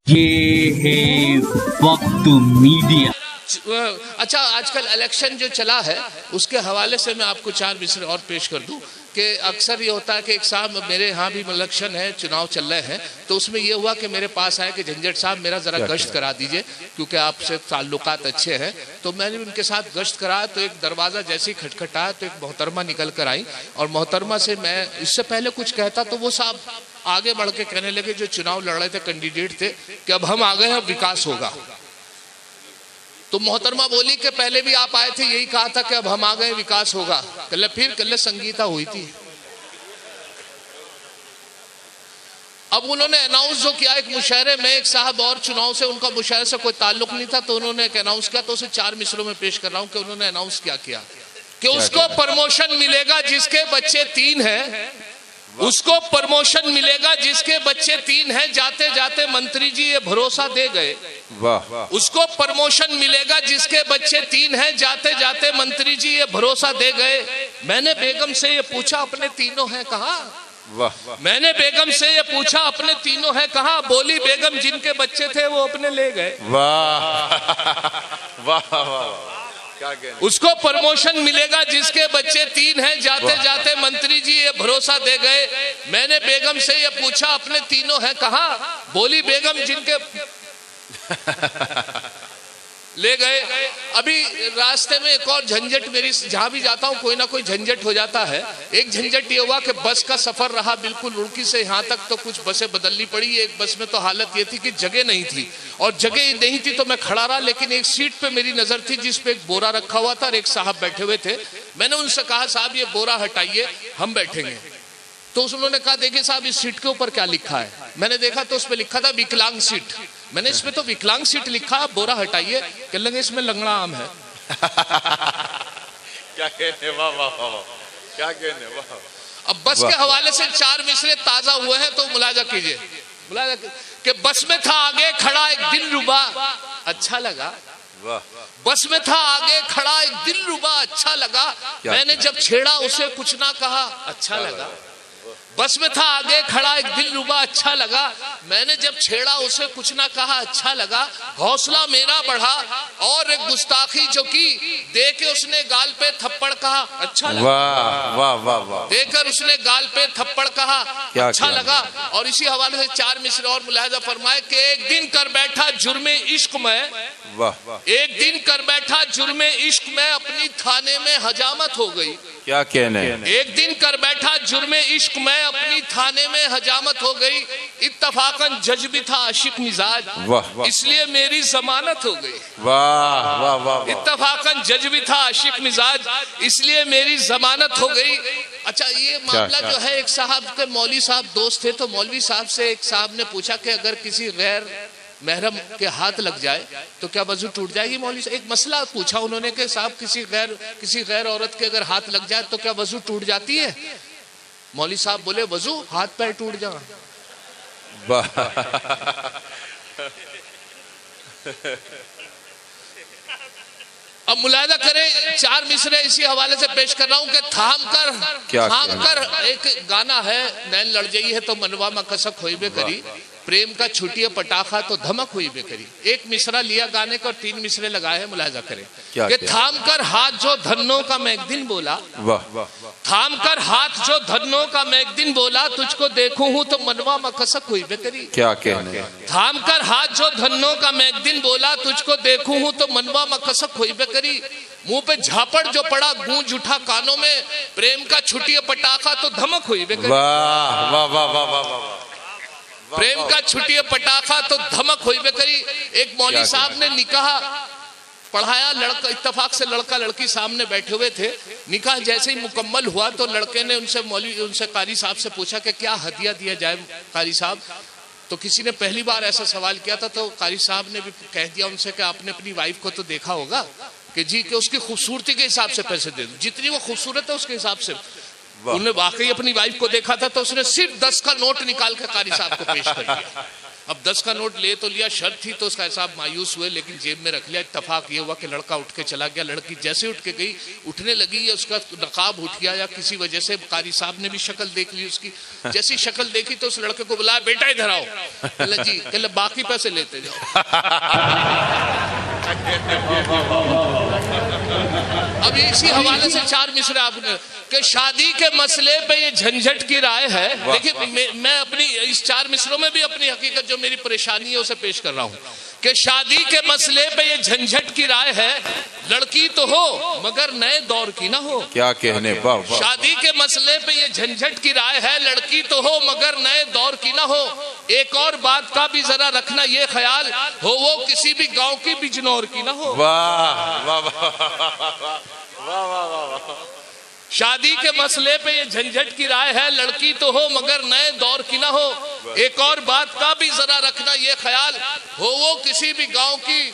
ये है वक्त मीडिया। अच्छा, आजकल इलेक्शन जो चला है उसके हवाले से मैं आपको 4 मिसरे और पेश कर दूं कि अक्सर ये होता है कि एक साहब मेरे यहाँ भी इलेक्शन है, चुनाव चल रहे हैं, तो उसमें ये हुआ कि मेरे पास आए कि झंझट साहब मेरा ज़रा गश्त करा दीजिए क्योंकि आपसे ताल्लुकात अच्छे हैं। तो मैंने उनके साथ गश्त कराया तो एक दरवाज़ा जैसे ही खटखटाया तो एक मोहतरमा निकल कर आई और मोहतरमा से मैं इससे पहले कुछ कहता तो वो साहब आगे बढ़ के कहने लगे जो चुनाव लड़ रहे थे, कैंडिडेट थे, कि अब हम आ गए हैं, विकास होगा। तो मोहतरमा बोली कि पहले भी आप आए थे, यही कहा था कि अब हम आ गए, विकास होगा। कल संगीता हुई थी। अब उन्होंने अनाउंस जो किया एक मुशायरे में, एक साहब और चुनाव से उनका मुशायरे से कोई ताल्लुक नहीं था, तो उन्होंने एक अनाउंस किया, तो उसे 4 मिसरों में पेश कर रहा हूं कि उन्होंने अनाउंस क्या किया कि उसको प्रमोशन मिलेगा जिसके बच्चे 3 हैं, उसको प्रमोशन मिलेगा जिसके बच्चे 3 हैं। जाते जाते मंत्री जी ये भरोसा दे गए। वाह। उसको प्रमोशन मिलेगा जिसके बच्चे 3 हैं। जाते जाते मंत्री जी ये भरोसा दे गए। मैंने बेगम से ये पूछा अपने तीनों हैं कहाँ? वाह। मैंने बेगम से ये पूछा अपने तीनों हैं कहाँ? बोली बेगम जिनके बच्चे थे वो अपने ले गए। वाह वाह वाह। उसको प्रमोशन मिलेगा जिसके बच्चे 3 हैं। जाते जाते मंत्री जी ये भरोसा दे गए। मैंने बेगम से ये पूछा अपने तीनों हैं कहाँ? बोली बेगम जिनके ले गए। अभी रास्ते में एक और झंझट, मेरी जहां भी जाता हूं कोई ना कोई झंझट हो जाता है। एक झंझट ये हुआ कि बस का सफर रहा बिल्कुल रुड़की से यहाँ तक, तो कुछ बसें बदलनी पड़ी। एक बस में तो हालत ये थी कि जगह नहीं थी, और जगह नहीं थी तो मैं खड़ा रहा, लेकिन एक सीट पे मेरी नजर थी जिस पे एक बोरा रखा हुआ था और एक साहब बैठे हुए थे। मैंने उनसे कहा साहब ये बोरा हटाइए, हम बैठेंगे। तो उन्होंने कहा देखिए साहब इस सीट के ऊपर क्या लिखा है। मैंने देखा तो उस पर लिखा था विकलांग सीट। मैंने इसमें तो विकलांग सीट लिखा है, बोरा हटाइए। कहने लगे इसमें लंगड़ा आम है। क्या कहने, वाह वाह वाह, क्या कहने, वाह। अब बस के हवाले से 4 मिसरे ताजा हुए हैं, तो मुलाजा कीजिए। कि बस में था आगे खड़ा एक दिलरुबा, अच्छा लगा। बस में था आगे खड़ा एक दिलरुबा, अच्छा लगा। मैंने जब छेड़ा उसे कुछ ना कहा, अच्छा लगा। बस में था आगे खड़ा एक दिलरुबा, अच्छा लगा। मैंने जब छेड़ा उसे कुछ ना कहा, अच्छा लगा। हौसला मेरा बढ़ा और एक गुस्ताखी जो की देके उसने गाल पे थप्पड़ कहा, अच्छा लगा। वाह वाह वाह वाह। देकर उसने गाल पे थप्पड़ कहा, अच्छा लगा। और इसी हवाले से 4 मिसरे और मुलाहिजा फरमाए कि एक दिन कर बैठा जुर्मे इश्क में, एक दिन कर बैठा जुर्मे इश्क में, अपनी थाने में हजामत हो गई। क्या कहने। एक दिन कर बैठा जुर्मे इश्क में, अपनी थाने में हजामत हो गई। इत्तफाकन जज भी था आशिक मिजाज, इसलिए मेरी जमानत हो गई। वाह वाह वाह। इत्तफाकन जज भी था आशिक मिजाज, इसलिए मेरी जमानत हो गई। अच्छा, ये मामला जो है, एक साहब के मौलवी साहब दोस्त थे, तो मौलवी साहब से एक साहब ने पूछा कि अगर किसी गैर महरम के हाथ लग जाए तो क्या वजू टूट जाएगी? मौलवी से एक मसला पूछा उन्होंने कि साहब किसी गैर औरत के अगर हाथ लग जाए तो क्या वजू टूट जाती है? मौलवी साहब बोले वजू हाथ पैर टूट जाए। अब मुलाहिजा करें, 4 मिसरे इसी हवाले से पेश कर रहा हूं कि थाम कर एक गाना है, नैन लड़ जाई है तो मनवा में कसक होई बे करी, प्रेम का छुटिया पटाखा तो धमक हुई बेकरी। एक मिसरा लिया गाने का और 3 मिसरे लगाए हैं। मुलाहिजा करें कि थाम कर हाथ जो धन्नों का मैं एक दिन बोला, थाम कर हाथ जो धन्नों का मैं एक दिन बोला, तुझको देखूं हूं तो मनवा में कसक हुई बेकरी। क्या कहने। थाम कर हाथ जो धन्नों का मैं एक दिन बोला, तुझको देखूं हूं तो मनवा में कसक हुई बेकरी। मुंह पे झापड़ जो पड़ा गूंज उठा कानों में, प्रेम का छुटिया पटाखा तो धमक हुई बेकरी। वाह वाह वाह वाह वाह। प्रेम का छुटिया पटाखा तो धमक हुई बेकरी। एक मौलवी साहब ने निकाह पढ़ाया, लड़का इत्तेफाक से लड़का लड़की सामने बैठे हुए थे। निकाह जैसे ही मुकम्मल हुआ तो लड़के ने उनसे कारी साहब से पूछा कि क्या हदिया दिया जाए कारी साहब। तो किसी ने पहली बार ऐसा सवाल किया था, तो कारी साहब ने भी कह दिया उनसे कि आपने अपनी वाइफ को तो देखा होगा कि जी कि उसकी खूबसूरती के हिसाब से पैसे दे दो, जितनी वो खूबसूरत है उसके हिसाब से। उन्होंने वाकई अपनी वाइफ को देखा था तो उसने सिर्फ 10 का नोट निकाल कर कारी साहब को पेश कर दिया। अब 10 का नोट ले तो लिया, शर्त थी तो उसका साहब मायूस हुए, लेकिन जेब में रख लिया। इत्तेफाक ये हुआ कि लड़का उठ के चला गया। लड़की जैसे उठ के गई, उठने लगी या उसका नकाब उठ गया या किसी वजह से कारी साहब ने भी शक्ल देख ली उसकी। जैसी शक्ल देखी तो उस लड़के को बुलाया, बेटा इधर आओ। कहला जी, कहला बाकी पैसे लेते जाओ। अब इसी हवाले से 4 मिसरे आपने कि शादी के मसले पे ये झंझट की राय है। देखिए मैं अपनी इस 4 मिसरों में भी अपनी हकीकत जो मेरी परेशानी है उसे पेश कर रहा हूँ कि शादी के मसले पे ये झंझट की राय है, लड़की तो हो मगर नए दौर की ना हो। क्या कहने, वाह। शादी के मसले पे ये झंझट की राय है, लड़की तो हो मगर नए दौर की ना हो। एक और बात का भी जरा रखना ये ख्याल हो, वो किसी भी गांव की बिजनौर की ना हो। वाह वाह वाह वाह। शादी के मसले पे ये झंझट की राय है, लड़की तो हो मगर नए दौर की ना हो। एक और बात का भी जरा रखना ये ख्याल हो, वो किसी भी गांव की